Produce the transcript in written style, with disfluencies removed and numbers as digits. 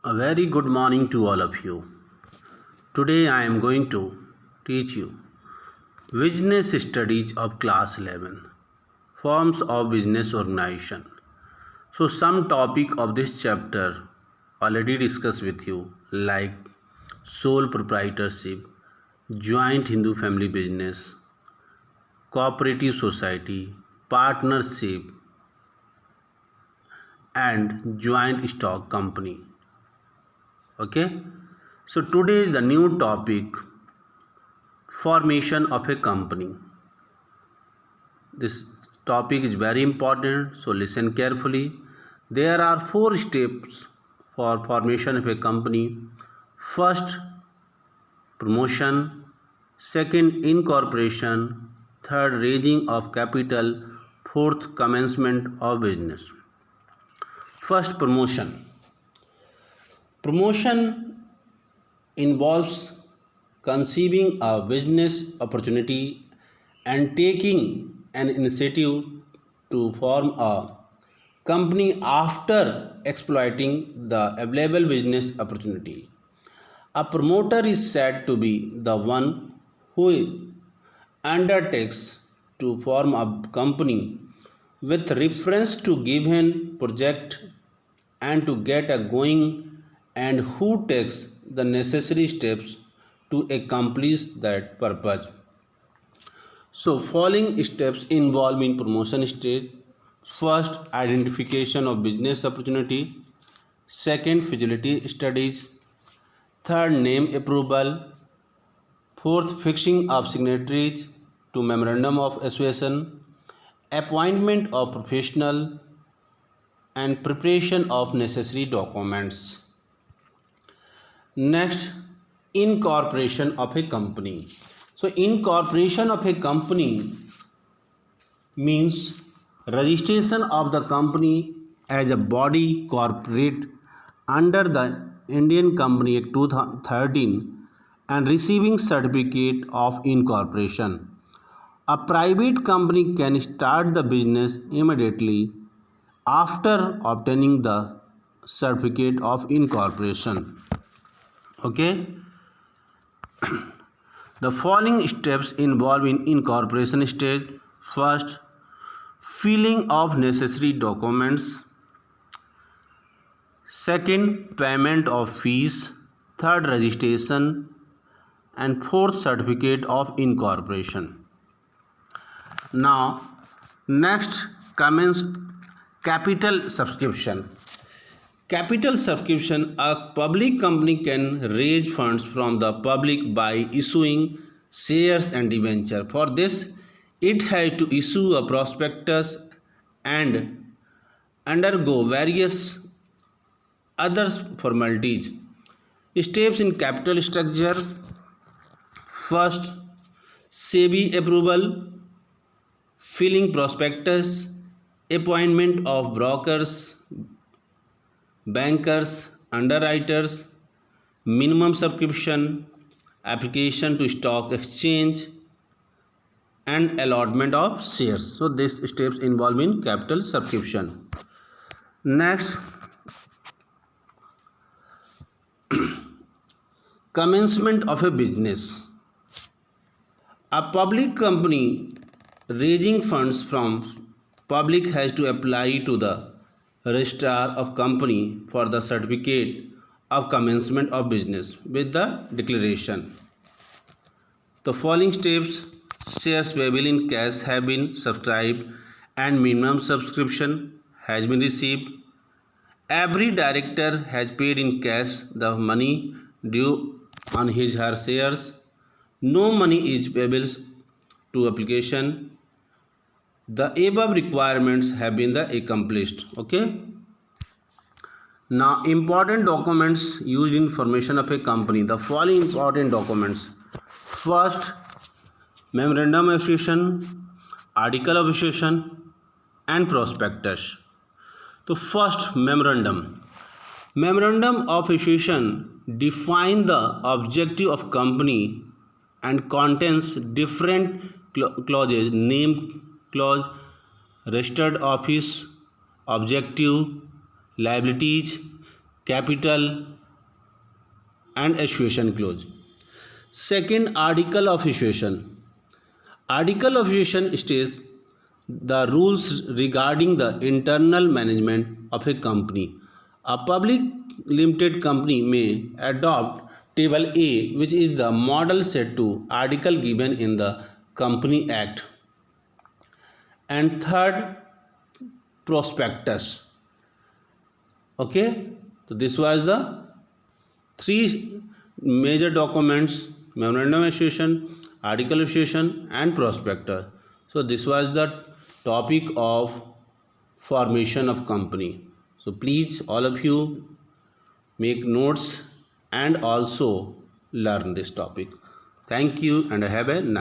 A very good morning to all of you. Today I am going to teach you Business Studies of Class 11 Forms of Business Organization. So some topic of this chapter already discussed with you like sole proprietorship, joint Hindu family business, cooperative society, partnership and joint stock company. Okay, so today is the new topic formation of a company. This topic is very important, so listen carefully. There are 4 steps for formation of a company. First, promotion. Second, incorporation. Third, raising of capital. Fourth, commencement of business. First, promotion. Promotion involves conceiving a business opportunity and taking an initiative to form a company after exploiting the available business opportunity. A promoter is said to be the one who undertakes to form a company with reference to given project and to get a going and who takes the necessary steps to accomplish that purpose. So following steps involved in promotion stage. First, identification of business opportunity. Second, feasibility studies. Third, name approval. Fourth, fixing of signatories to memorandum of association. Appointment of professional and preparation of necessary documents. Next, incorporation of a company. So incorporation of a company means registration of the company as a body corporate under the Indian Company Act 2013 and receiving certificate of incorporation. A private company can start the business immediately after obtaining the certificate of incorporation. Okay, the following steps involved in incorporation stage. First, filling of necessary documents. Second, payment of fees. Third, registration. And fourth, certificate of incorporation. Now, next commence capital subscription. Capital subscription. A public company can raise funds from the public by issuing shares and debenture. For this, it has to issue a prospectus and undergo various other formalities. Steps in capital structure. First, SEBI approval, filling prospectus, appointment of brokers, bankers, underwriters, minimum subscription, application to stock exchange and allotment of shares. So these steps involve in capital subscription. Next, commencement of a business. A public company raising funds from public has to apply to the registrar of company for the certificate of commencement of business with the declaration. The following steps: shares payable in cash have been subscribed and minimum subscription has been received. Every director has paid in cash the money due on his or her shares. No money is payable to application. The above requirements have been accomplished. Okay. Now, important documents used in formation of a company. The following important documents. First, memorandum of association, article of association, and prospectus. So, first, memorandum. Memorandum of association define the objective of company and contains different clauses: name clause, registered office, objective, liabilities, capital and association clause. Second, article of association. Article of association states the rules regarding the internal management of a company. A public limited company may adopt Table A, which is the model set to article given in the Company Act. And third, prospectus. Okay, so this was the three major documents: memorandum of association, article of association, and prospectus. So this was the topic of formation of company. So please all of you make notes and also learn this topic. Thank you and have a nice